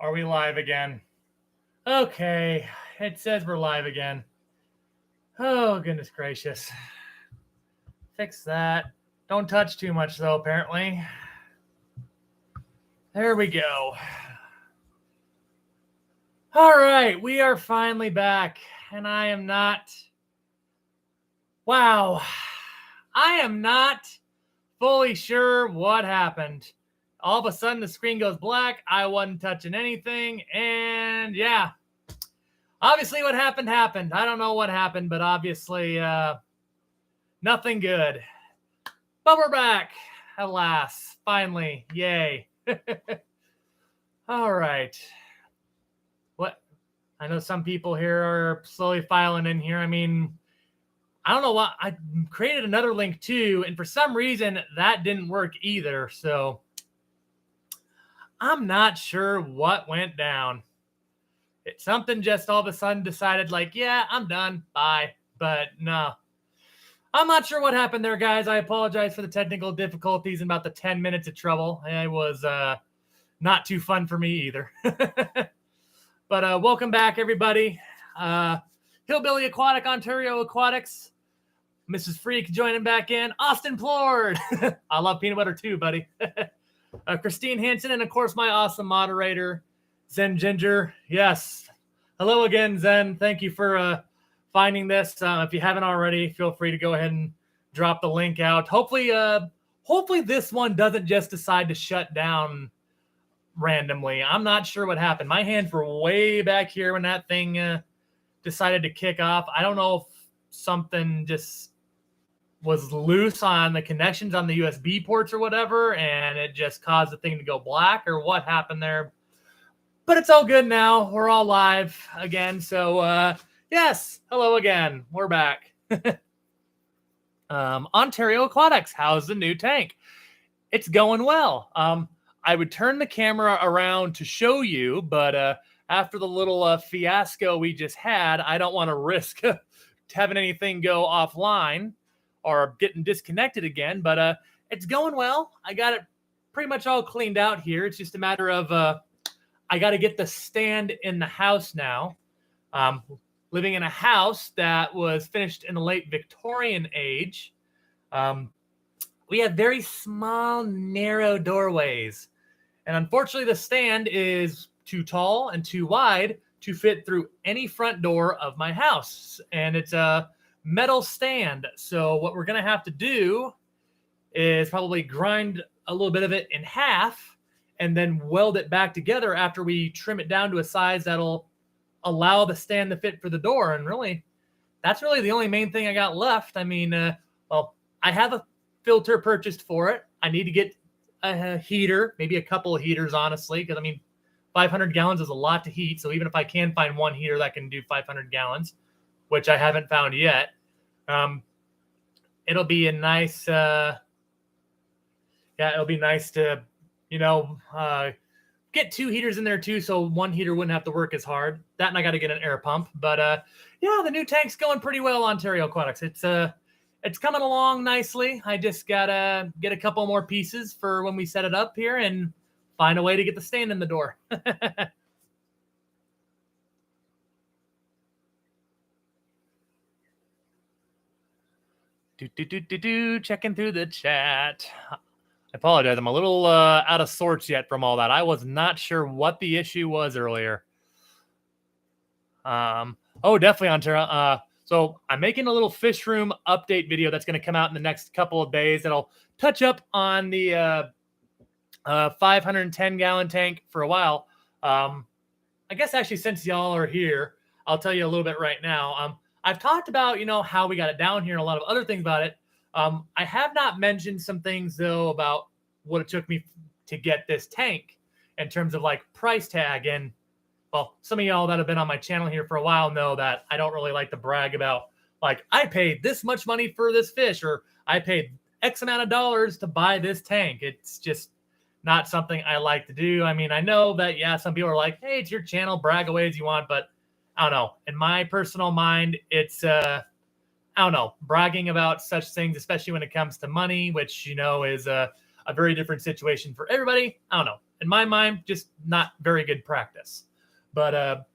Are we live again? Okay, it says we're live again. Oh, goodness gracious. Fix that. Don't touch too much, though, apparently. There we go. All right, we are finally back, and I am not... Wow. I am not fully sure what happened. All of a sudden, the screen goes black. I wasn't touching anything, and yeah. Obviously, what happened, happened. I don't know what happened, but obviously, nothing good. But we're back, alas. Finally, yay. All right. What? I know some people here are slowly filing in here. I mean, I don't know what. I created another link too, and for some reason, that didn't work either. So I'm not sure what went down. Something just all of a sudden decided like, yeah, I'm done. Bye. But no. I'm not sure what happened there, guys. I apologize for the technical difficulties and about the 10 minutes of trouble. It was not too fun for me either. But welcome back, everybody. Hillbilly Aquatic, Ontario Aquatics. Mrs. Freak joining back in. Austin Plord. I love peanut butter too, buddy. Christine Hansen, and of course, my awesome moderator, Zen Ginger. Yes. Hello again, Zen. Thank you for finding this. If you haven't already, feel free to go ahead and drop the link out. Hopefully this one doesn't just decide to shut down randomly. I'm not sure what happened. My hands were way back here when that thing decided to kick off. I don't know if something just was loose on the connections on the USB ports or whatever, and it just caused the thing to go black or what happened there. But it's all good now. We're all live again. So, yes, hello again. We're back. Ontario Aquatics, how's the new tank? It's going well. I would turn the camera around to show you, but after the little fiasco we just had, I don't want to risk having anything go offline or getting disconnected again. But it's going well. I got it pretty much all cleaned out here. It's just a matter of I got to get the stand in the house now. Living in a house that was finished in the late Victorian age. We have very small, narrow doorways. And unfortunately, the stand is too tall and too wide to fit through any front door of my house. And it's a metal stand. So what we're going to have to do is probably grind a little bit of it in half and then weld it back together after we trim it down to a size that'll allow the stand to fit for the door. And really, that's really the only main thing I got left. I mean, well, I have a filter purchased for it. I need to get a heater, maybe a couple of heaters, honestly, because I mean, 500 gallons is a lot to heat. So even if I can find one heater that can do 500 gallons, which I haven't found yet, it'll be a nice, it'll be nice to, get two heaters in there too, so one heater wouldn't have to work as hard. That, and I got to get an air pump. But yeah, the new tank's going pretty well, Ontario Aquatics. It's coming along nicely. I just gotta get a couple more pieces for when we set it up here and find a way to get the stand in the door. Checking through the chat. I apologize. I'm a little out of sorts yet from all that. I was not sure what the issue was earlier. Oh, definitely, Ontario. So I'm making a little fish room update video that's going to come out in the next couple of days. That'll touch up on the 510-gallon tank for a while. I guess actually, since y'all are here, I'll tell you a little bit right now. I've talked about, how we got it down here and a lot of other things about it. I have not mentioned some things, though, about what it took me to get this tank in terms of like price tag. And well, some of y'all that have been on my channel here for a while know that I don't really like to brag about like, I paid this much money for this fish, or I paid X amount of dollars to buy this tank. It's just not something I like to do. I mean, I know that, yeah, some people are like, hey, it's your channel, brag away as you want. But I don't know. In my personal mind, it's, I don't know, bragging about such things, especially when it comes to money, which, is a a very different situation for everybody. I don't know. In my mind, just not very good practice. But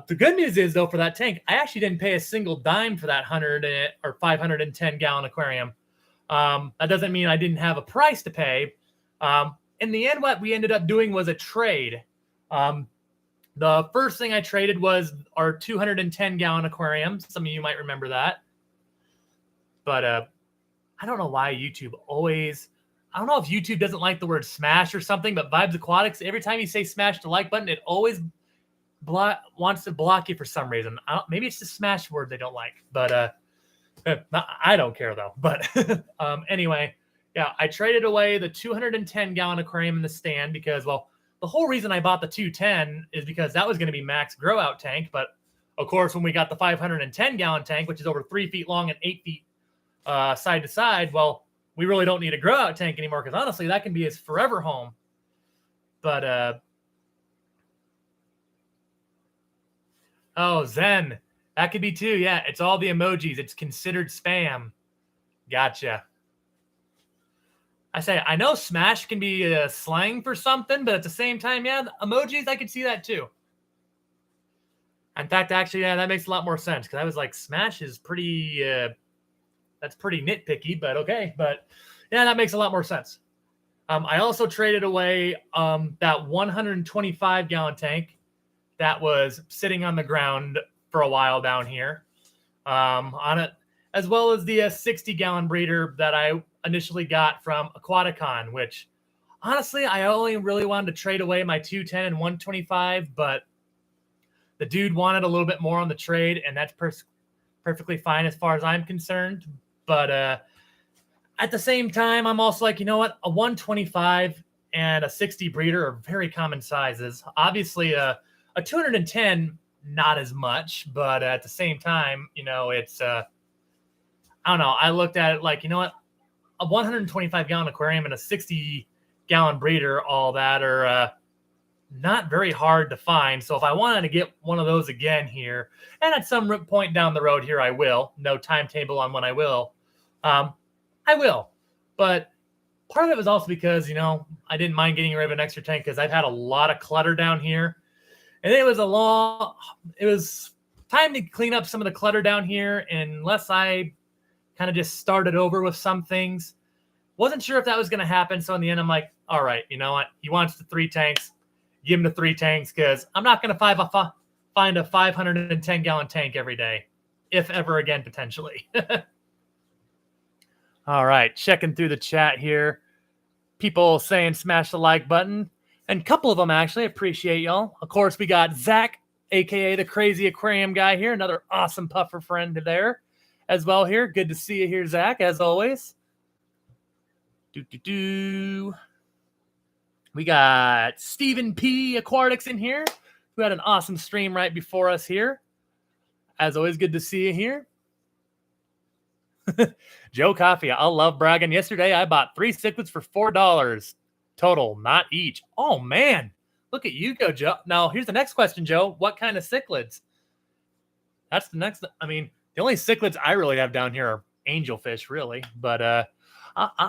the good news is, though, for that tank, I actually didn't pay a single dime for that 100 or 510 gallon aquarium. That doesn't mean I didn't have a price to pay. In the end, what we ended up doing was a trade. The first thing I traded was our 210 gallon aquarium. Some of you might remember that. But I don't know why YouTube always, I don't know if YouTube doesn't like the word smash or something, but Vibes Aquatics, every time you say smash the like button, it always wants to block you for some reason. Maybe it's the smash word they don't like, but I don't care though. But anyway, yeah, I traded away the 210 gallon aquarium in the stand because, well, the whole reason I bought the 210 is because that was going to be max grow out tank. But of course, when we got the 510 gallon tank, which is over 3 feet long and 8 feet side to side, well, we really don't need a grow out tank anymore because honestly, that can be his forever home. But oh, Zen, that could be too. Yeah, it's all the emojis. It's considered spam. Gotcha. I say, I know smash can be slang for something, but at the same time, yeah, emojis, I could see that too. In fact, actually, yeah, that makes a lot more sense because I was like, smash is pretty, that's pretty nitpicky, but okay. But yeah, that makes a lot more sense. I also traded away that 125 gallon tank that was sitting on the ground for a while down here on it, as well as the 60 gallon breeder that I initially got from Aquaticon, which honestly, I only really wanted to trade away my 210 and 125, but the dude wanted a little bit more on the trade, and that's perfectly fine as far as I'm concerned. But at the same time, I'm also like, you know what? A 125 and a 60 breeder are very common sizes. Obviously, a 210, not as much, but at the same time, you know, it's, I don't know. I looked at it like, you know what? A 125 gallon aquarium and a 60 gallon breeder, all that are not very hard to find. So if I wanted to get one of those again here, and at some point down the road here, I will. No timetable on when I will. I will. But part of it was also because, you know, I didn't mind getting rid of an extra tank because I've had a lot of clutter down here. And it was time to clean up some of the clutter down here. And unless I kind of just started over with some things, wasn't sure if that was going to happen. So in the end, I'm like, all right, you know what? He wants the 3 tanks. Give him the 3 tanks because I'm not going to find a 510 gallon tank every day, if ever again, potentially. All right, checking through the chat here. People saying smash the like button. And a couple of them actually, appreciate y'all. Of course, we got Zach, a.k.a. the Crazy Aquarium guy here. Another awesome puffer friend there as well here. Good to see you here, Zach, as always. We got Stephen P. Aquatics in here, who had an awesome stream right before us here. As always, good to see you here. Joe Coffee, I love bragging. Yesterday, I bought 3 cichlids for $4 total, not each. Oh, man. Look at you go, Joe. Now, here's the next question, Joe. What kind of cichlids? That's the next. I mean, the only cichlids I really have down here are angelfish, really. But I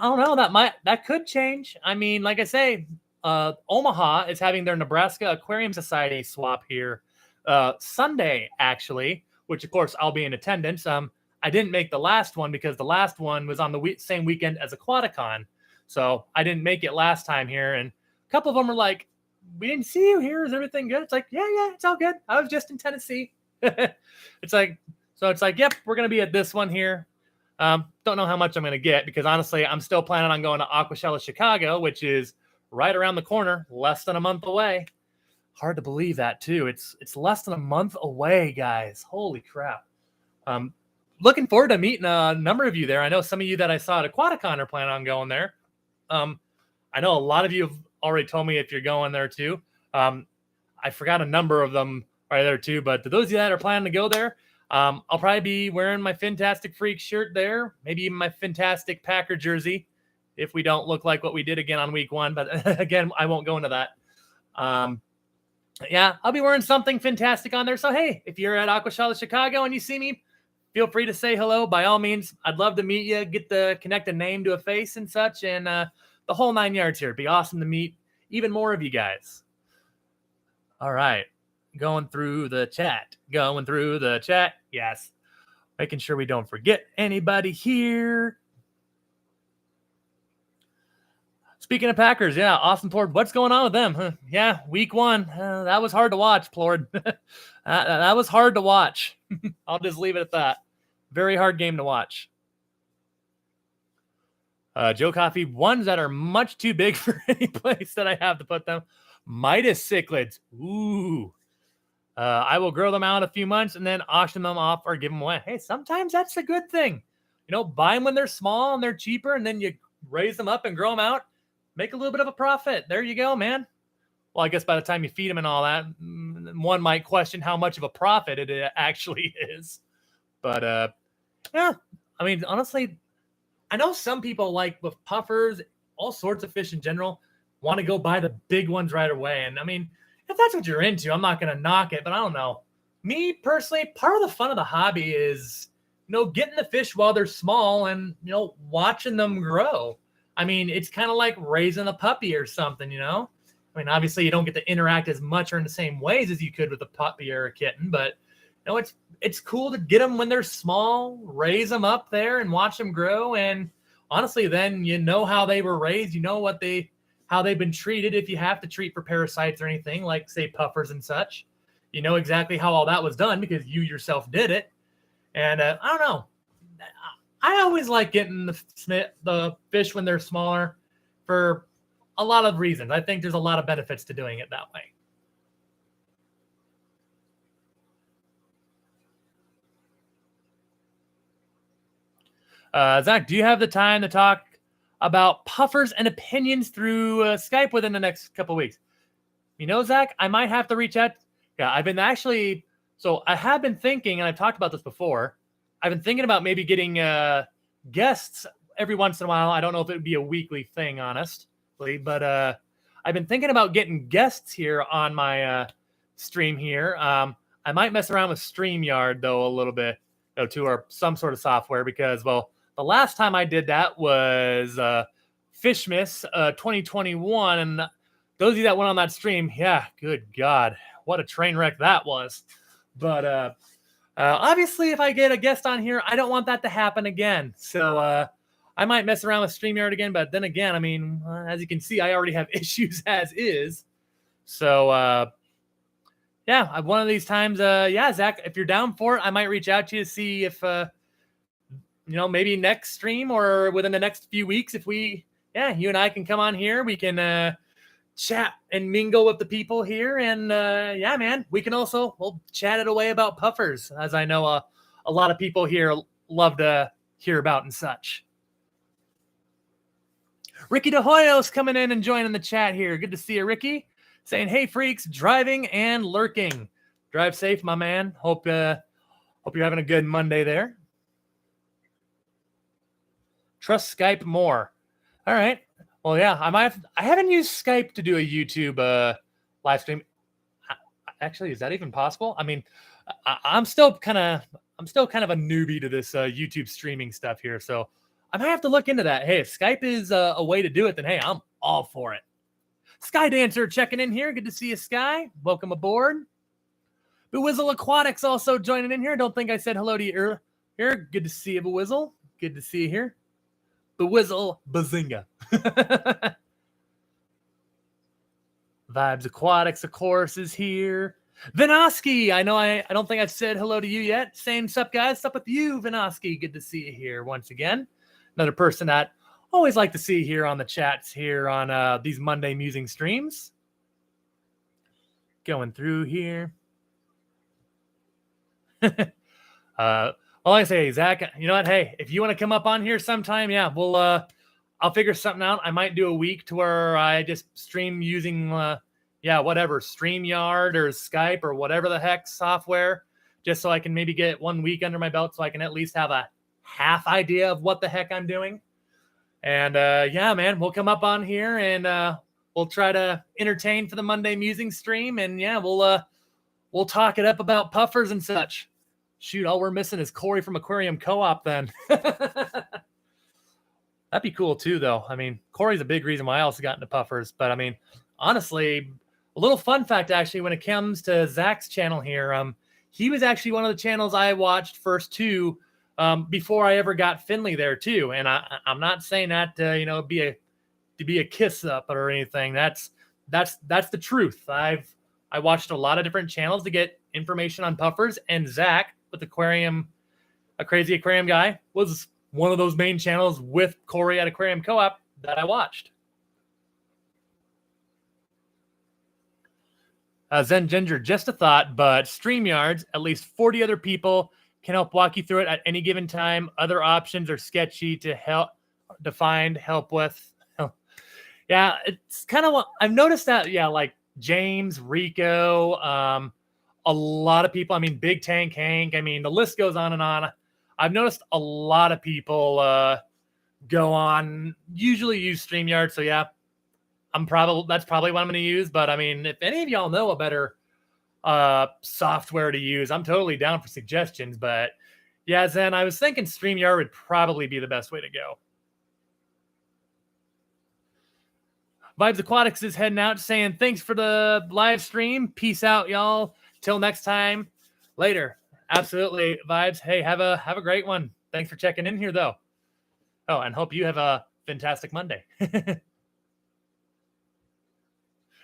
don't know. That could change. I mean, like I say, Omaha is having their Nebraska Aquarium Society swap here Sunday, actually, which, of course, I'll be in attendance. I didn't make the last one because the last one was on the same weekend as Aquaticon. So I didn't make it last time here. And a couple of them were like, we didn't see you here. Is everything good? It's like, yeah, it's all good. I was just in Tennessee. It's like, yep, we're going to be at this one here. Don't know how much I'm going to get because honestly, I'm still planning on going to Aquashella Chicago, which is right around the corner, less than a month away. Hard to believe that too. It's less than a month away, guys. Holy crap. Looking forward to meeting a number of you there. I know some of you that I saw at Aquaticon are planning on going there. I know a lot of you have already told me if you're going there too. I forgot a number of them are there too, but to those of you that are planning to go there, I'll probably be wearing my Fantastic Freak shirt there, maybe even my Fantastic Packer jersey if we don't look like what we did again on week 1. But again, I won't go into that. Yeah, I'll be wearing something fantastic on there. So, hey, if you're at Aquashella Chicago and you see me, feel free to say hello. By all means, I'd love to meet you, connect a name to a face and such. And the whole 9 yards here. It'd be awesome to meet even more of you guys. All right. Going through the chat. Yes. Making sure we don't forget anybody here. Speaking of Packers, yeah, Austin Plord, what's going on with them? Huh? Yeah, week 1. That was hard to watch, Plord. That was hard to watch. I'll just leave it at that. Very hard game to watch. Joe Coffee, ones that are much too big for any place that I have to put them. Midas cichlids. Ooh. I will grow them out a few months and then auction them off or give them away. Hey, sometimes that's a good thing. Buy them when they're small and they're cheaper, and then you raise them up and grow them out. Make a little bit of a profit. There you go, man. Well, I guess by the time you feed them and all that, one might question how much of a profit it actually is. But, yeah, I mean, honestly, I know some people, like with puffers, all sorts of fish in general, want to go buy the big ones right away. And, I mean, if that's what you're into, I'm not going to knock it. But I don't know. Me, personally, part of the fun of the hobby is, getting the fish while they're small and, watching them grow. I mean, it's kind of like raising a puppy or something, I mean, obviously you don't get to interact as much or in the same ways as you could with a puppy or a kitten, but it's cool to get them when they're small, raise them up there and watch them grow. And honestly, then how they were raised, how they've been treated. If you have to treat for parasites or anything like, say, puffers and such, exactly how all that was done because you yourself did it. And I don't know. I always like getting the fish when they're smaller for a lot of reasons. I think there's a lot of benefits to doing it that way. Zach, do you have the time to talk about puffers and opinions through Skype within the next couple weeks? Zach, I might have to reach out. Yeah, I have been thinking, and I've talked about this before, I've been thinking about maybe getting guests every once in a while. I don't know if it would be a weekly thing, honestly, but I've been thinking about getting guests here on my stream here. I might mess around with StreamYard, though, a little bit, or some sort of software, because, well, the last time I did that was Fishmas 2021, and those of you that went on that stream, yeah, good God, what a train wreck that was. But obviously, if I get a guest on here, I don't want that to happen again. So I might mess around with StreamYard again. But then again, I mean, as you can see, I already have issues as is. So, yeah, one of these times, yeah, Zach, if you're down for it, I might reach out to you to see if, maybe next stream or within the next few weeks, if you and I can come on here, we can chat and mingle with the people here. And yeah, man, we'll chat it away about puffers, as I know a lot of people here love to hear about and such. Ricky De Hoyos coming in and joining the chat here. Good to see you, Ricky. Saying, hey, freaks, driving and lurking. Drive safe, my man. Hope you're having a good Monday there. Trust Skype more. All right. Well, yeah, I haven't used Skype to do a YouTube live stream. Actually, is that even possible? I mean, I'm still kind of a newbie to this YouTube streaming stuff here, so I might have to look into that. Hey, if Skype is a way to do it, then hey, I'm all for it. Sky Dancer checking in here. Good to see you, Sky. Welcome aboard. Bewizzle Aquatics also joining in here. Don't think I said hello to you earlier. Good to see you, Bewizzle. Good to see you here. Bewizzle Bazinga. Vibes Aquatics, of course, is here. Vinoski, I don't think I've said hello to you yet. Same sup, guys. Sup with you, Vinoski. Good to see you here once again. Another person that always like to see here on the chats here on these Monday Musing streams. Going through here. All I say, Zach, you know what? Hey, if you want to come up on here sometime, yeah, I'll figure something out. I might do a week to where I just stream using, whatever, StreamYard or Skype or whatever the heck software, just so I can maybe get 1 week under my belt so I can at least have a half idea of what the heck I'm doing. And yeah, man, we'll come up on here and we'll try to entertain for the Monday Musing stream. And yeah, we'll talk it up about puffers and such. Shoot, all we're missing is Corey from Aquarium Co-op then. That'd be cool too, though. I mean, Corey's a big reason why I also got into puffers. But I mean, honestly, a little fun fact actually, when it comes to Zach's channel here, he was actually one of the channels I watched first too, before I ever got Finley there too. And I'm not saying that to be a kiss up or anything. That's the truth. I watched a lot of different channels to get information on puffers, and Zach with Aquarium, a crazy aquarium guy, was one of those main channels with Corey at Aquarium Co-op that I watched. Zen Ginger, just a thought, but StreamYards, at least 40 other people can help walk you through it at any given time. Other options are sketchy to find help with. Yeah, it's kind of what I've noticed that. Yeah, like James, Rico, a lot of people. I mean, Big Tank Hank. I mean, the list goes on and on. I've noticed a lot of people go on, usually use StreamYard. So yeah, that's probably what I'm going to use. But I mean, if any of y'all know a better software to use, I'm totally down for suggestions. But yeah, Zen, I was thinking StreamYard would probably be the best way to go. Vibes Aquatics is heading out saying thanks for the live stream. Peace out, y'all. Till next time. Later. Absolutely, Vibes. Hey, have a great one. Thanks for checking in here, though. Oh, and hope you have a fantastic Monday.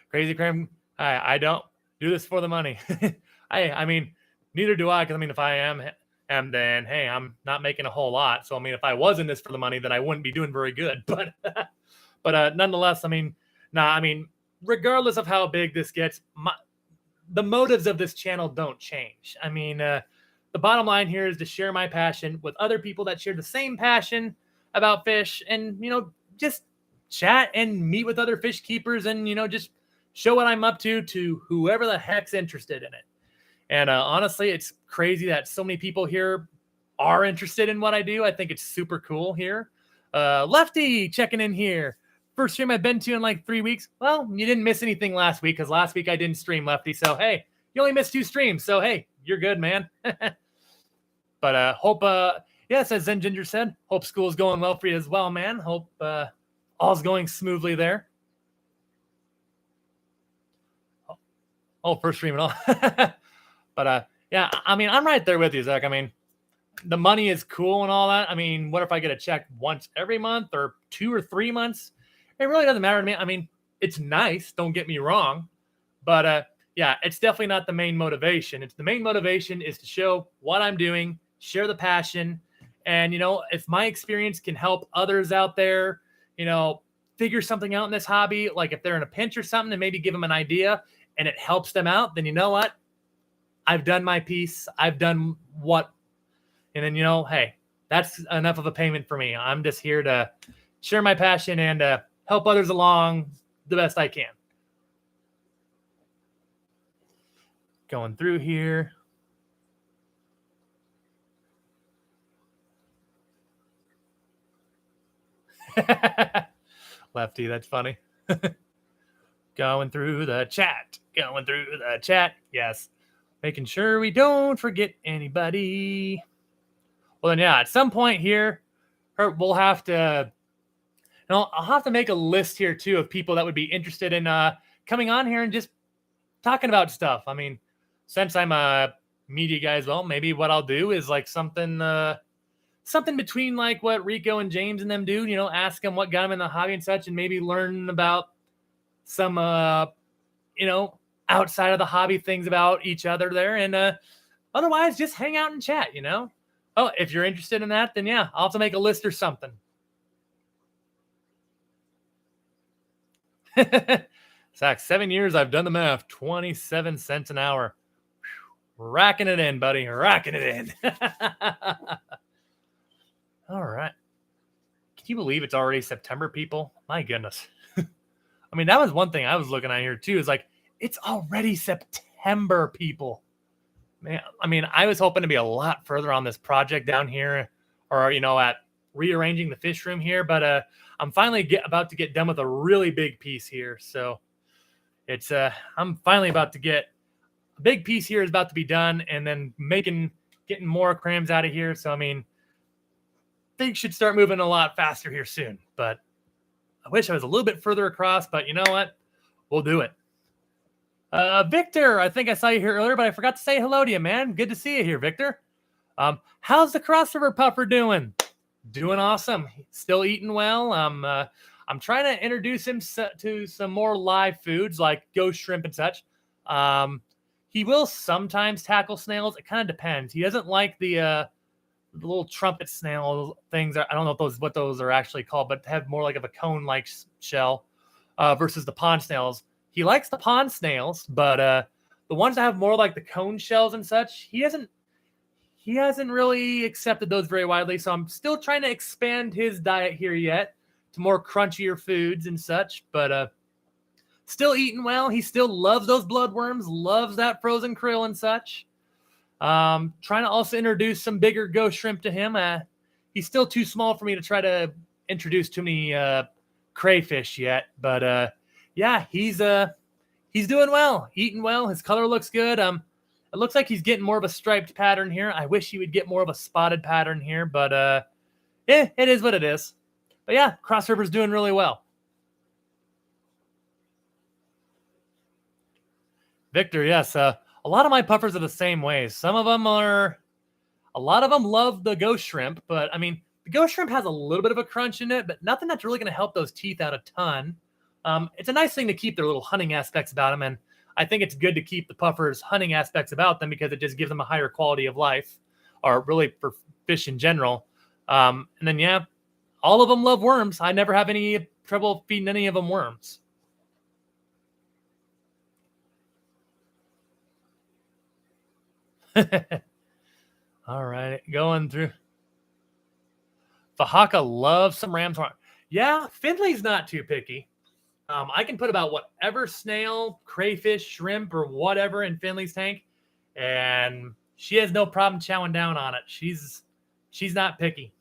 Crazy Cram. I don't do this for the money. I mean, neither do I. Because I mean, if I am, then hey, I'm not making a whole lot. So I mean, if I was in this for the money, then I wouldn't be doing very good. But nonetheless, I mean, regardless of how big this gets, the motives of this channel don't change. I mean, the bottom line here is to share my passion with other people that share the same passion about fish, and just chat and meet with other fish keepers, and just show what I'm up to whoever the heck's interested in it. And honestly, it's crazy that so many people here are interested in what I do. I think it's super cool here. Lefty checking in here. First stream I've been to in like 3 weeks. Well, you didn't miss anything last week, because last week I didn't stream, Lefty. So, hey, you only missed 2 streams. So, hey, you're good, man. But hope, as Zen Ginger said, hope school's going well for you as well, man. Hope all's going smoothly there. Oh, first stream and all. But, yeah, I mean, I'm right there with you, Zach. I mean, the money is cool and all that. I mean, what if I get a check once every month or 2 or 3 months? It really doesn't matter to me. I mean, it's nice, don't get me wrong. But, yeah, it's definitely not the main motivation. The main motivation is to show what I'm doing, share the passion. And, if my experience can help others out there, figure something out in this hobby, like if they're in a pinch or something, and maybe give them an idea and it helps them out, then you know what? I've done my piece. I've done what? And then, hey, that's enough of a payment for me. I'm just here to share my passion and help others along the best I can. Going through here. Lefty, that's funny. Going through the chat. Yes. Making sure we don't forget anybody. Well, then, yeah, at some point here, we'll have to, I'll have to make a list here, too, of people that would be interested in coming on here and just talking about stuff. I mean, since I'm a media guy as well, maybe what I'll do is like something between like what Rico and James and them do, ask them what got them in the hobby and such, and maybe learn about some, outside of the hobby things about each other there. And otherwise, just hang out and chat, Oh, if you're interested in that, then yeah, I'll have to make a list or something. Zach, 7 years, I've done the math. 27 cents an hour. Whew. Racking it in, buddy. Racking it in. All right. Can you believe it's already September, people? My goodness. I mean, that was one thing I was looking at here, too, is like, it's already September, people. Man, I mean, I was hoping to be a lot further on this project down here, or, at rearranging the fish room here, but I'm finally about to get done with a really big piece here. So it's, I'm finally about to get a big piece here is about to be done, and then getting more crams out of here. So, I mean, things should start moving a lot faster here soon. but I wish I was a little bit further across, but you know what? We'll do it. Victor, I think I saw you here earlier, but I forgot to say hello to you, man. Good to see you here, Victor. How's the crossover puffer doing? Doing awesome. Still eating well. I'm trying to introduce him to some more live foods like ghost shrimp and such. He will sometimes tackle snails. It kind of depends. He doesn't like the little trumpet snail things. I don't know what those are actually called, but have more like of a cone-like shell versus the pond snails. He likes the pond snails, but the ones that have more like the cone shells and such, he hasn't really accepted those very widely. So I'm still trying to expand his diet here yet to more crunchier foods and such, but still eating well. He still loves those bloodworms, loves that frozen krill and such. Trying to also introduce some bigger ghost shrimp to him. He's still too small for me to try to introduce too many crayfish yet, but yeah, he's doing well, eating well. His color looks good. It looks like he's getting more of a striped pattern here. I wish he would get more of a spotted pattern here, but yeah, it is what it is. But yeah, Cross River's doing really well. Victor, yes, a lot of my puffers are the same way. A lot of them love the ghost shrimp, but I mean, the ghost shrimp has a little bit of a crunch in it, but nothing that's really going to help those teeth out a ton. It's a nice thing to keep their little hunting aspects about them, and I think it's good to keep the puffers hunting aspects about them because it just gives them a higher quality of life, or really for fish in general. And then, yeah, all of them love worms. I never have any trouble feeding any of them worms. All right, going through. Fahaka loves some ram's horn. Yeah, Finley's not too picky. I can put about whatever snail, crayfish, shrimp, or whatever in Finley's tank, and she has no problem chowing down on it. She's not picky.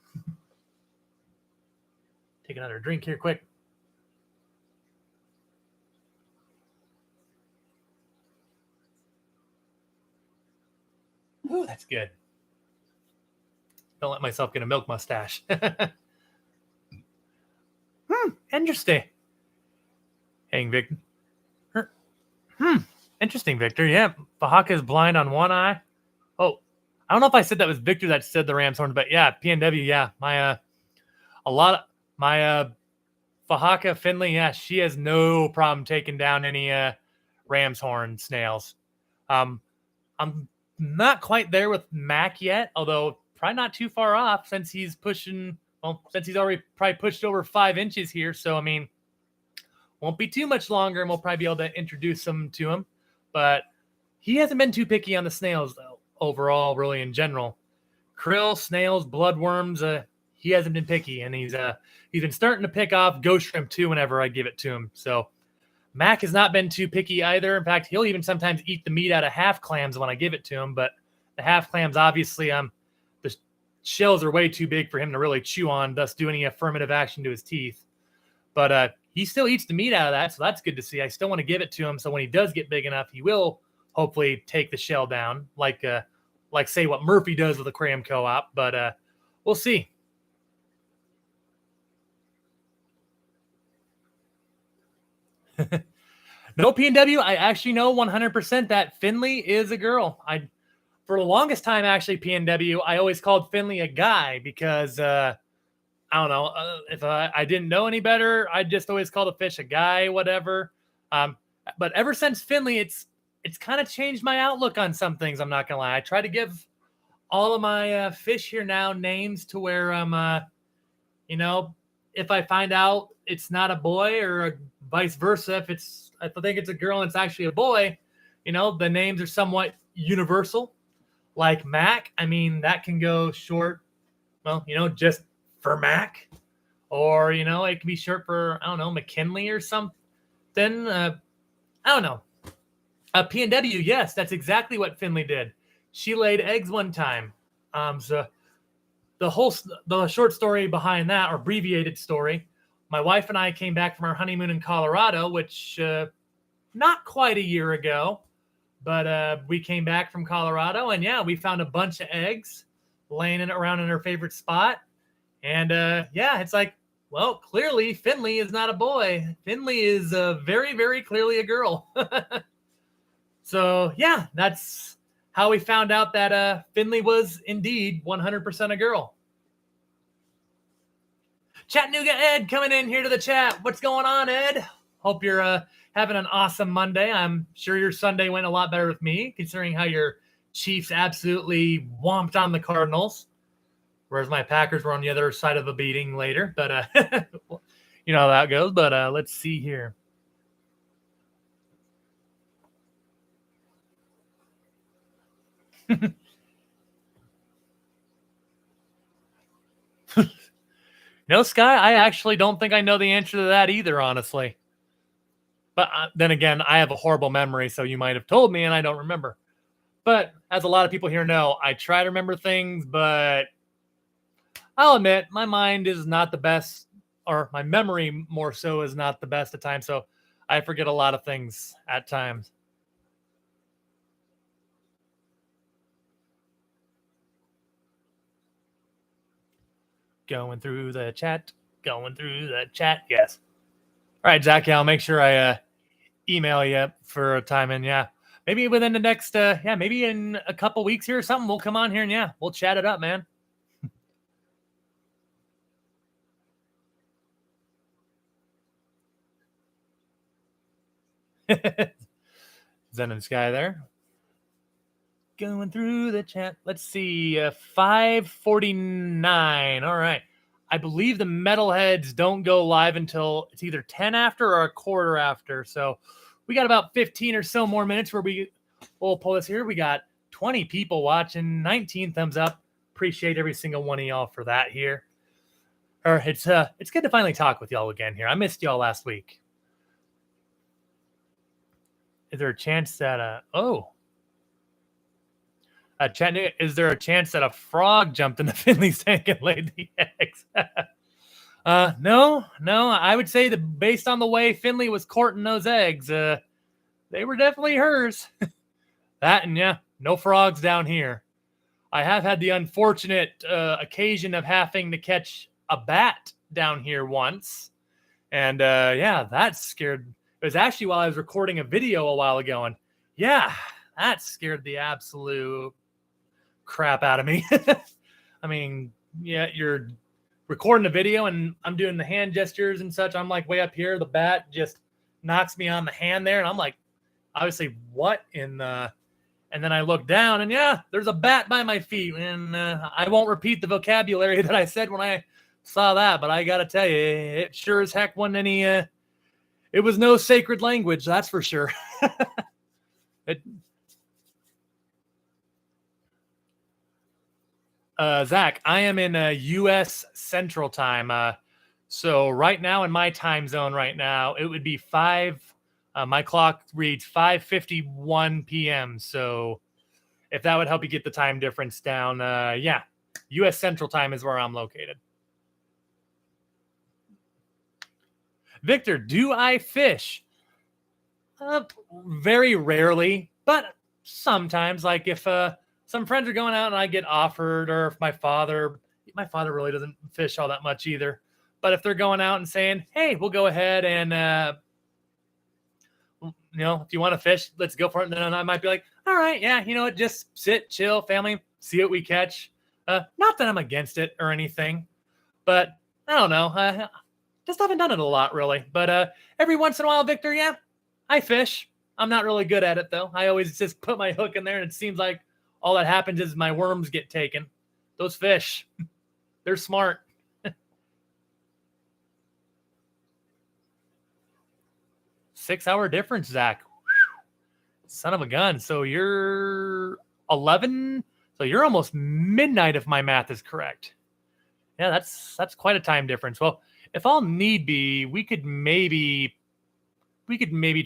Take another drink here quick. Ooh, that's good. Don't let myself get a milk mustache. Interesting. Hang, Victor. Interesting, Victor. Yeah, Fahaka is blind on one eye. Oh, I don't know if I said that was Victor that said the ram's horn, but yeah, PNW. Yeah, my Fahaka Finley. Yeah, she has no problem taking down any ram's horn snails. I'm not quite there with Mac yet, although probably not too far off since he's already probably pushed over 5 inches here. So I mean, won't be too much longer, and we'll probably be able to introduce them to him. But he hasn't been too picky on the snails, though, overall, really, in general. Krill, snails, bloodworms, he hasn't been picky, and he's been starting to pick off ghost shrimp, too, whenever I give it to him. So Mac has not been too picky either. In fact, he'll even sometimes eat the meat out of half clams when I give it to him, but the half clams, obviously, the shells are way too big for him to really chew on, thus do any affirmative action to his teeth. But he still eats the meat out of that, so that's good to see. I still want to give it to him, so when he does get big enough, he will hopefully take the shell down, like say what Murphy does with the Cram Co-op. But we'll see. No, PNW, I actually know 100% that Finley is a girl. For the longest time, actually, PNW, I always called Finley a guy because I don't know. If I didn't know any better, I just always called a fish a guy, whatever. But ever since Finley, it's kind of changed my outlook on some things. I'm not gonna lie. I try to give all of my fish here now names to where if I find out it's not a boy or vice versa, if I think it's a girl and it's actually a boy, the names are somewhat universal. Like Mac, I mean, that can go short. Well, just for Mac, or it can be short for, I don't know, McKinley or something. I don't know. PNW, yes, that's exactly what Finley did. She laid eggs one time. So the short story behind that, or abbreviated story, my wife and I came back from our honeymoon in Colorado, which not quite a year ago, but we came back from Colorado, and yeah, we found a bunch of eggs laying around in her favorite spot. And yeah, it's like Well, clearly Finley is not a boy. Finley is very, very clearly a girl. So yeah, that's how we found out that Finley was indeed 100% a girl. Chattanooga Ed coming in here to the chat. What's going on, Ed? Hope you're having an awesome Monday. I'm sure your Sunday went a lot better with me, considering how your Chiefs absolutely whomped on the Cardinals, whereas my Packers were on the other side of the beating later. But you know how that goes. But let's see here. No, Sky, I actually don't think I know the answer to that either, honestly. But then again, I have a horrible memory, so you might have told me and I don't remember. But as a lot of people here know, I try to remember things, but I'll admit my mind is not the best, or my memory more so is not the best at times. So I forget a lot of things at times. Going through the chat. Yes. All right, Zach. Yeah, I'll make sure I email you for a time. And yeah, maybe within the next, maybe in a couple weeks here or something, we'll come on here and yeah, we'll chat it up, man. Zen and Sky there. Going through the chat. Let's see. 5:49. All right. I believe the metalheads don't go live until it's either 10 after or a quarter after. So we got about 15 or so more minutes where we'll pull this here. We got 20 people watching, 19 thumbs up. Appreciate every single one of y'all for that here. Or it's good to finally talk with y'all again here. I missed y'all last week. Is there a chance that Chattanooga, is there a chance that a frog jumped in the Finley's tank and laid the eggs? No. I would say that based on the way Finley was courting those eggs, they were definitely hers. That and yeah, no frogs down here. I have had the unfortunate occasion of having to catch a bat down here once. And that scared. It was actually while I was recording a video a while ago. And yeah, that scared the absolute crap out of me. I mean, yeah, you're recording a video and I'm doing the hand gestures and such. I'm like way up here. The bat just knocks me on the hand there. And I'm like, obviously, what in the... And then I look down and yeah, there's a bat by my feet. And I won't repeat the vocabulary that I said when I saw that, but I got to tell you, it sure as heck wasn't any, it was no sacred language. That's for sure. Zach, I am in U.S. Central Time. So right now in my time zone right now, it would be 5. My clock reads 5:51 p.m. So if that would help you get the time difference down, U.S. Central Time is where I'm located. Victor, do I fish? Very rarely, but sometimes. Like if some friends are going out and I get offered, or if my father really doesn't fish all that much either. But if they're going out and saying, hey, we'll go ahead and, if you want to fish, let's go for it. And then I might be like, all right, yeah, just sit, chill, family, see what we catch. Not that I'm against it or anything, but I don't know. Just haven't done it a lot, really. But every once in a while, Victor, yeah, I fish. I'm not really good at it, though. I always just put my hook in there, and it seems like all that happens is my worms get taken. Those fish, they're smart. 6-hour difference, Zach. Son of a gun. So you're 11. So you're almost midnight if my math is correct. Yeah, that's quite a time difference. Well, if all need be, we could maybe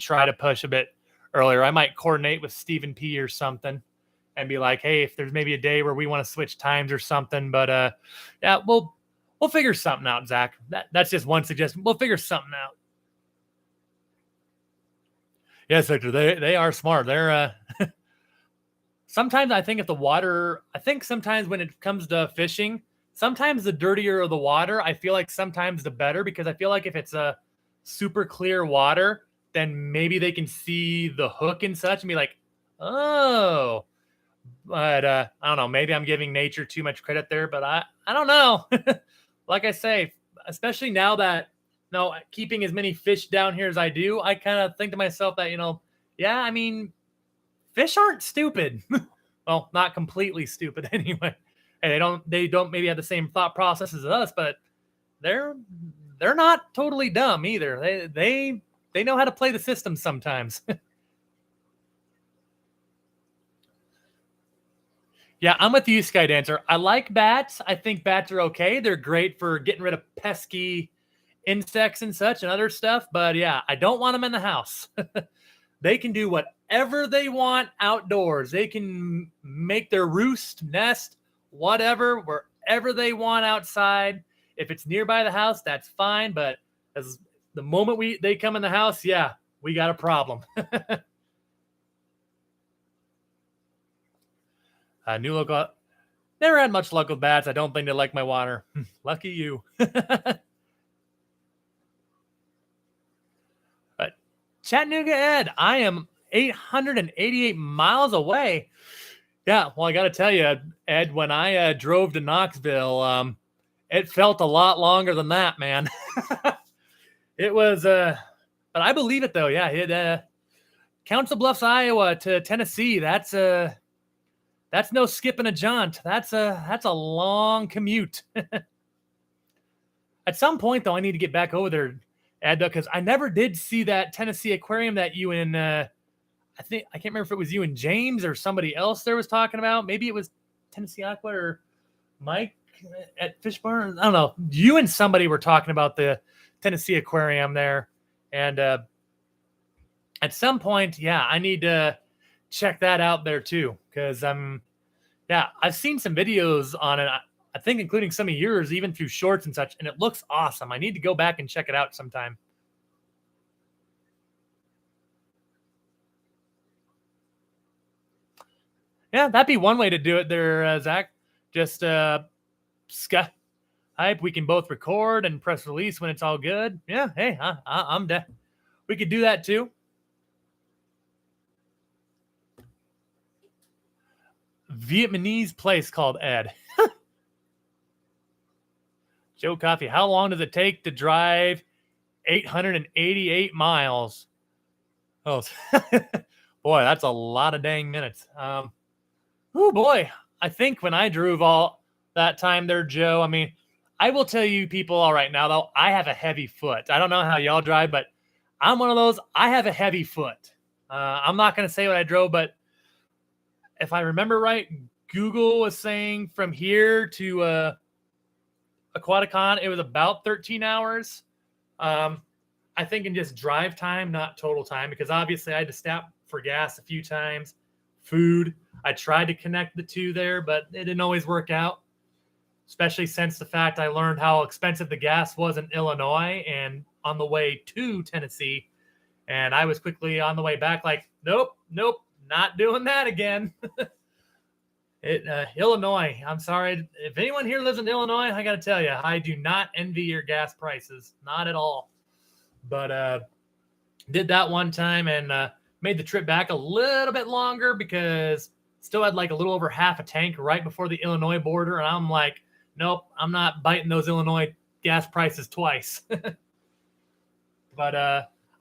try to push a bit earlier. I might coordinate with Stephen P or something and be like, hey, if there's maybe a day where we want to switch times or something. But yeah, we'll figure something out, Zach. That's just one suggestion. We'll figure something out. Yes, Victor, they are smart. They're sometimes I think sometimes when it comes to fishing, sometimes the dirtier the water, I feel like sometimes the better, because I feel like if it's a super clear water, then maybe they can see the hook and such and be like, oh. But I don't know. Maybe I'm giving nature too much credit there, but I don't know. Like I say, especially now that keeping as many fish down here as I do, I kind of think to myself that yeah, I mean, fish aren't stupid. Well, not completely stupid anyway. And they don't maybe have the same thought process as us, but they're not totally dumb either. They know how to play the system sometimes. Yeah, I'm with you, Sky Dancer. I like bats. I think bats are okay. They're great for getting rid of pesky insects and such and other stuff. But yeah, I don't want them in the house. They can do whatever they want outdoors. They can make their roost, nest, whatever, wherever they want outside. If it's nearby the house, that's fine. But as the moment they come in the house, yeah, we got a problem. New local. Never had much luck with bats. I don't think they like my water. Lucky you. But Chattanooga Ed, I am 888 miles away. Yeah, well, I got to tell you, Ed, when I drove to Knoxville, it felt a lot longer than that, man. It was, but I believe it though. Yeah, it Council Bluffs, Iowa to Tennessee. That's no skipping a jaunt. That's a long commute. At some point, though, I need to get back over there, Ed, because I never did see that Tennessee aquarium that you and I can't remember if it was you and James or somebody else there was talking about. Maybe it was Tennessee Aqua or Mike at Fish Barn. I don't know. You and somebody were talking about the Tennessee aquarium there, and at some point, yeah, I need to check that out there too, because I've seen some videos on it. I think including some of yours, even through shorts and such, and it looks awesome. I need to go back and check it out sometime. Yeah, that'd be one way to do it there, Zach. Just Skype. We can both record and press release when it's all good. Yeah, hey, I'm down. We could do that too. Vietnamese place called Ed. Joe Coffee, how long does it take to drive 888 miles? Oh, boy, that's a lot of dang minutes. Oh, boy. I think when I drove all that time there, Joe, I mean, I will tell you people all right now, though, I have a heavy foot. I don't know how y'all drive, but I'm one of those. I have a heavy foot. I'm not going to say what I drove, but if I remember right, Google was saying from here to Aquaticon, it was about 13 hours. I think in just drive time, not total time, because obviously I had to stop for gas a few times. Food, I tried to connect the two there, but it didn't always work out, especially since the fact I learned how expensive the gas was in Illinois and on the way to Tennessee. And I was quickly on the way back like, nope, not doing that again. Illinois, I'm sorry. If anyone here lives in Illinois, I got to tell you, I do not envy your gas prices. Not at all. But did that one time and made the trip back a little bit longer because still had like a little over half a tank right before the Illinois border. And I'm like, nope, I'm not biting those Illinois gas prices twice. But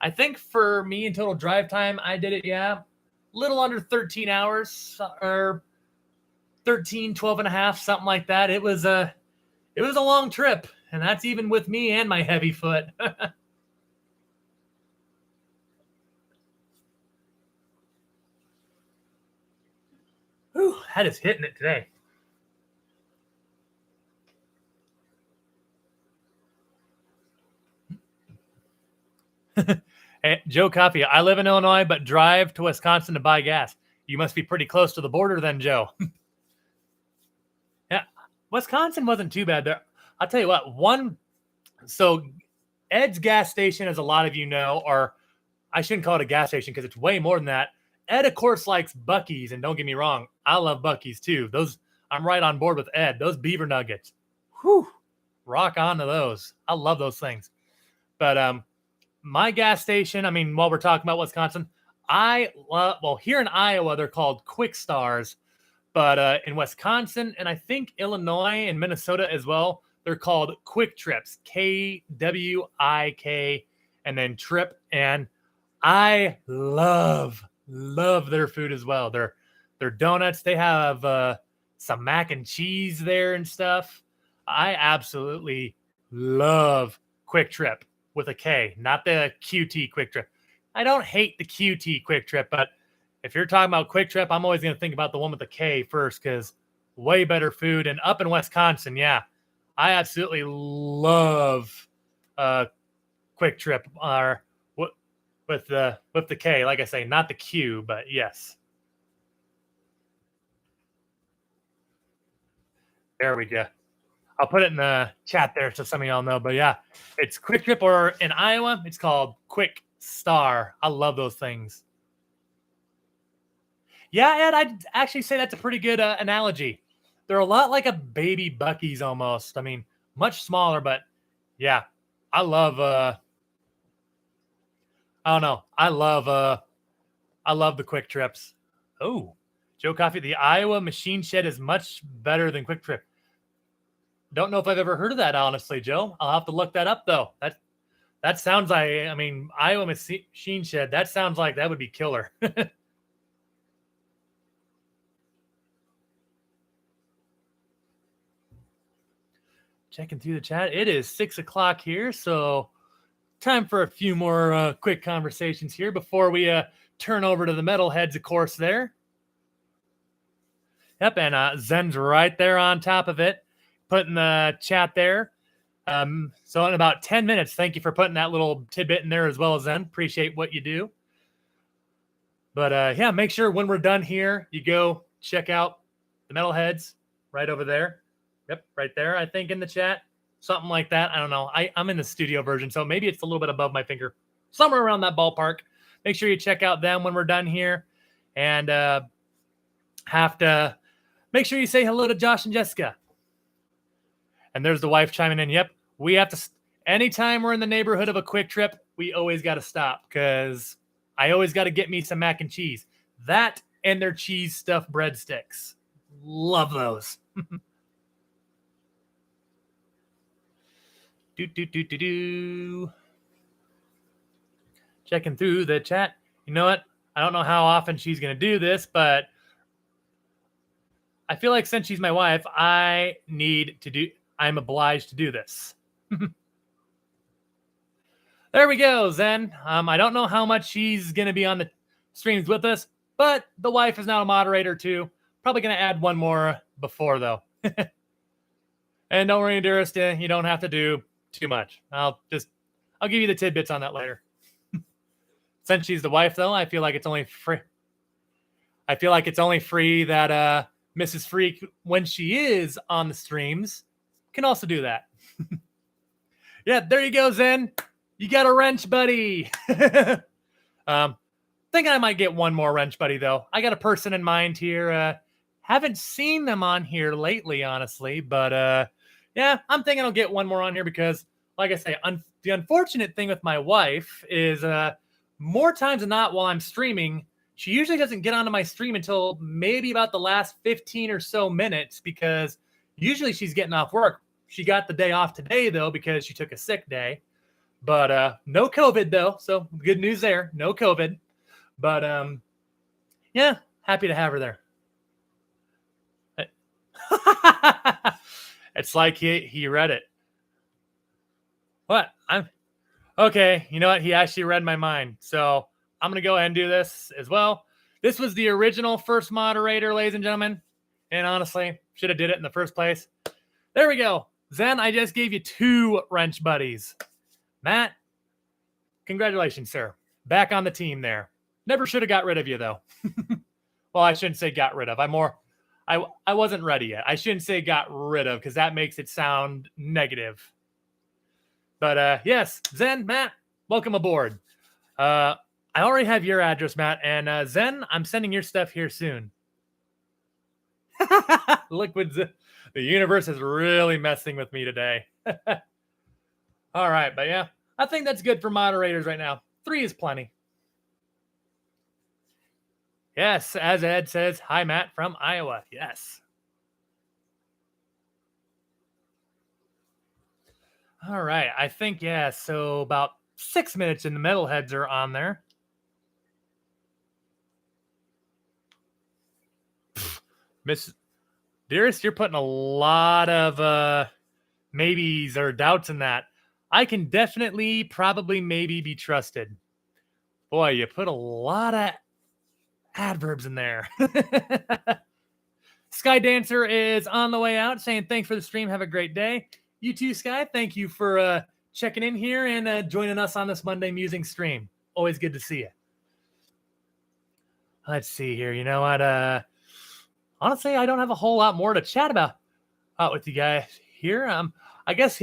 I think for me in total drive time, I did it, yeah, little under 13 hours or 13, 12 and a half, something like that. It was a long trip, and that's even with me and my heavy foot. Whew, that is hitting it today. Hey, Joe Coffee, I live in Illinois, but drive to Wisconsin to buy gas. You must be pretty close to the border then, Joe. Yeah, Wisconsin wasn't too bad there. I'll tell you what, so Ed's gas station, as a lot of you know, or I shouldn't call it a gas station because it's way more than that. Ed, of course, likes Buc-ee's, and don't get me wrong, I love Buc-ee's too. I'm right on board with Ed. Those beaver nuggets, Whew, rock on to those. I love those things. But my gas station, I mean, while we're talking about Wisconsin, I love, well, here in Iowa, they're called Quick Stars. But in Wisconsin and I think Illinois and Minnesota as well, they're called Quick Trips, KWIK, and then Trip. And I love their food as well. Their donuts, they have some mac and cheese there and stuff. I absolutely love Quick Trip with a K, not the QT Quick Trip. I don't hate the QT Quick Trip, but if you're talking about Quick Trip, I'm always going to think about the one with the K first because way better food. And up in Wisconsin, yeah, I absolutely love Quick Trip or with the K. Like I say, not the Q, but yes. There we go. I'll put it in the chat there so some of y'all know. But yeah, it's Quick Trip, or in Iowa, it's called Quick Star. I love those things. Yeah, Ed, I'd actually say that's a pretty good analogy. They're a lot like a baby Buc-ee's almost. I mean, much smaller, but yeah, I love. I don't know. I love the Quick Trips. Oh, Joe Coffee, the Iowa Machine Shed is much better than Quick Trip. Don't know if I've ever heard of that, honestly, Joe. I'll have to look that up though. That sounds like, I mean, Iowa Machine Shed. That sounds like that would be killer. Checking through the chat. It is 6 o'clock here, so time for a few more quick conversations here before we turn over to the metalheads, of course, there. Yep, and Zen's right there on top of it, putting the chat there. So in about 10 minutes, thank you for putting that little tidbit in there as well, Zen. Appreciate what you do. But yeah, make sure when we're done here, you go check out the metalheads right over there. Yep, right there, I think, in the chat. Something like that. I don't know. I'm in the studio version, so maybe it's a little bit above my finger. Somewhere around that ballpark. Make sure you check out them when we're done here. And have to make sure you say hello to Josh and Jessica. And there's the wife chiming in. Yep, we have to. Anytime we're in the neighborhood of a Quick Trip, we always got to stop because I always got to get me some mac and cheese. That and their cheese stuffed breadsticks. Love those. Checking through the chat. You know what? I don't know how often she's going to do this, but I feel like since she's my wife, I'm obliged to do this. There we go, Zen. I don't know how much she's going to be on the streams with us, but the wife is now a moderator too. Probably going to add one more before, though. And don't worry, Durst, you don't have to do too much. I'll give you the tidbits on that later. Since she's the wife, though, I feel like it's only free. I feel like it's only free that Mrs. Freak, when she is on the streams, can also do that. Yeah, there you go, Zen. You got a wrench buddy. Thinking I might get one more wrench buddy, though. I got a person in mind here. Haven't seen them on here lately, honestly, but yeah, I'm thinking I'll get one more on here because, like I say, the unfortunate thing with my wife is more times than not while I'm streaming, she usually doesn't get onto my stream until maybe about the last 15 or so minutes because usually she's getting off work. She got the day off today, though, because she took a sick day. But no COVID, though, so good news there. No COVID. But yeah, happy to have her there. It's like he read it. What? Okay, you know what? He actually read my mind. So I'm going to go ahead and do this as well. This was the original first moderator, ladies and gentlemen. And honestly, should have did it in the first place. There we go. Zen, I just gave you 2 wrench buddies. Matt, congratulations, sir. Back on the team there. Never should have got rid of you, though. Well, I shouldn't say got rid of. I wasn't ready yet. I shouldn't say got rid of because that makes it sound negative. But yes, Zen, Matt, welcome aboard. I already have your address, Matt. And Zen, I'm sending your stuff here soon. The The universe is really messing with me today. All right, but yeah, I think that's good for moderators right now. 3 is plenty. Yes, as Ed says, hi, Matt from Iowa. Yes. All right, I think, yeah, so about 6 minutes and the metalheads are on there. Miss Dearest, you're putting a lot of maybes or doubts in that. I can definitely, probably, maybe be trusted. Boy, you put a lot of adverbs in there. Sky Dancer is on the way out saying thanks for the stream. Have a great day. You too, Sky. Thank you for checking in here and joining us on this Monday Musing stream. Always good to see you. Let's see here. You know what? Honestly, I don't have a whole lot more to chat about with you guys here. I guess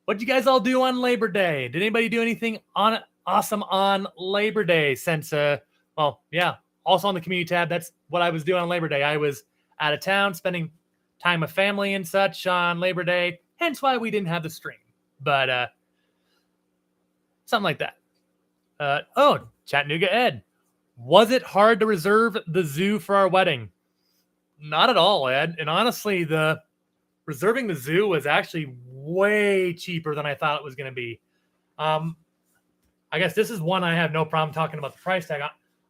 what'd you guys all do on Labor Day? Did anybody do anything awesome on Labor Day since well, yeah, also on the community tab, that's what I was doing on Labor Day. I was out of town spending time with family and such on Labor Day, hence why we didn't have the stream. But something like that. Oh, Chattanooga Ed. Was it hard to reserve the zoo for our wedding? Not at all, Ed. And honestly, reserving the zoo was actually way cheaper than I thought it was going to be. I guess this is one I have no problem talking about the price tag.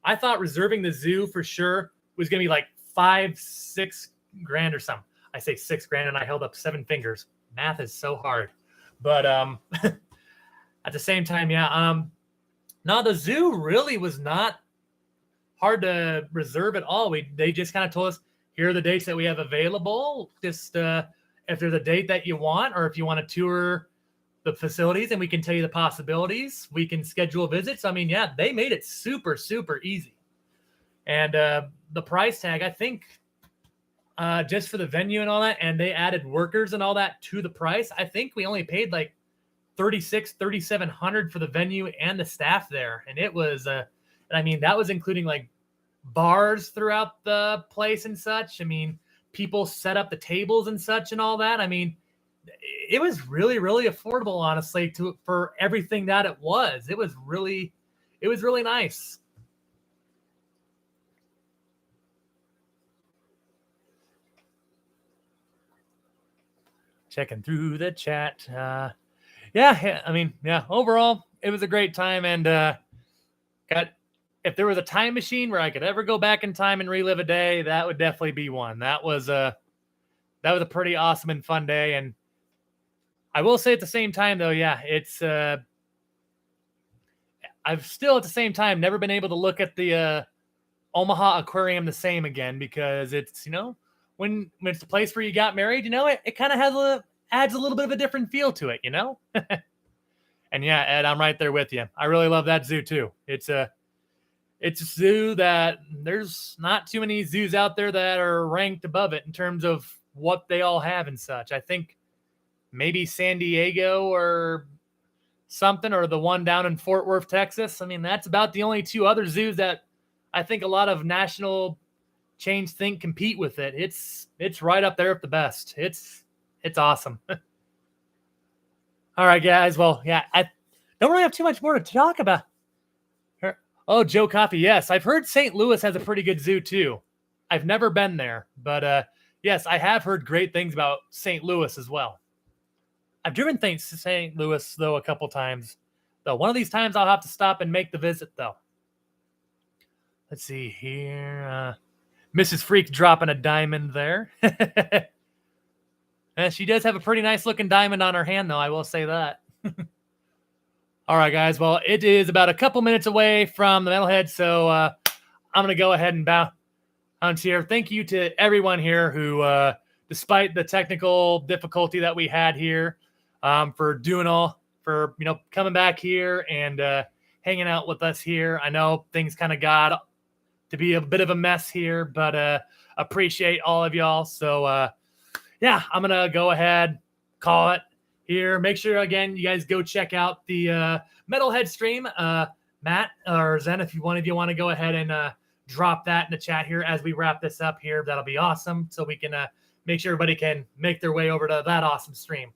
I thought reserving the zoo for sure was going to be like $5-6 grand or something. I say $6 grand and I held up 7 fingers. Math is so hard. But at the same time, yeah. No, the zoo really was not hard to reserve at all. They just kind of told us, here are the dates that we have available. Just if there's a date that you want, or if you want to tour the facilities and we can tell you the possibilities, we can schedule visits. I mean, yeah, they made it super, super easy. And the price tag, I think, just for the venue and all that, and they added workers and all that to the price, I think we only paid like $3,700 for the venue and the staff there. And it was, I mean, that was including like bars throughout the place and such. I mean, people set up the tables and such and all that. I mean, it was really, really affordable, honestly, for everything that it was. It was really nice. Checking through the chat. Yeah, I mean, yeah, overall, it was a great time. And if there was a time machine where I could ever go back in time and relive a day, that would definitely be one. That was a pretty awesome and fun day. And I will say at the same time, though, yeah, it's I've still at the same time never been able to look at the Omaha Aquarium the same again, because it's, you know, when it's the place where you got married, you know, it kind of adds a little bit of a different feel to it, you know. And yeah, Ed, I'm right there with you. I really love that zoo too. It's a zoo that there's not too many zoos out there that are ranked above it in terms of what they all have and such. I think maybe San Diego or something, or the one down in Fort Worth, Texas. I mean, that's about the only 2 other zoos that I think a lot of national chains think compete with it. It's right up there with the best. It's awesome. All right, guys. Well, yeah, I don't really have too much more to talk about. Oh, Joe Coffee. Yes, I've heard St. Louis has a pretty good zoo too. I've never been there, but yes, I have heard great things about St. Louis as well. I've driven to St. Louis, though, a couple times. Though one of these times I'll have to stop and make the visit, though. Let's see here. Mrs. Freak dropping a diamond there. She does have a pretty nice looking diamond on her hand, though. I will say that. All right, guys. Well, it is about a couple minutes away from the Metalhead, so I'm going to go ahead and bounce here. Thank you to everyone here who, despite the technical difficulty that we had here, for coming back here and hanging out with us here. I know things kind of got to be a bit of a mess here, but appreciate all of y'all. So, yeah, I'm going to go ahead, call it here. Make sure, again, you guys go check out the Metalhead stream. Matt or Zen, if one of you want to go ahead and drop that in the chat here as we wrap this up here, that'll be awesome. So we can make sure everybody can make their way over to that awesome stream.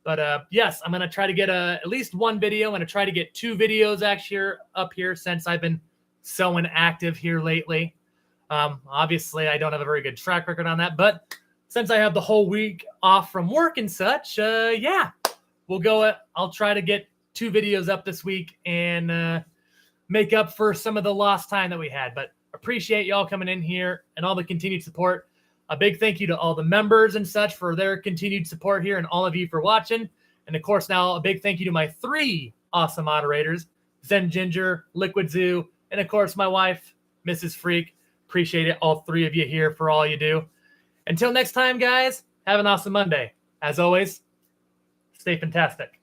But yes, I'm going to try to get at least one video. I'm going to try to get 2 videos actually up here since I've been so inactive here lately. Obviously, I don't have a very good track record on that, but since I have the whole week off from work and such, yeah, we'll go. I'll try to get 2 videos up this week and make up for some of the lost time that we had. But appreciate y'all coming in here and all the continued support. A big thank you to all the members and such for their continued support here, and all of you for watching. And of course, now a big thank you to my 3 awesome moderators, Zen Ginger, Liquid Zoo, and of course my wife, Mrs. Freak. Appreciate it, all 3 of you here, for all you do. Until next time, guys, have an awesome Monday. As always, stay fantastic.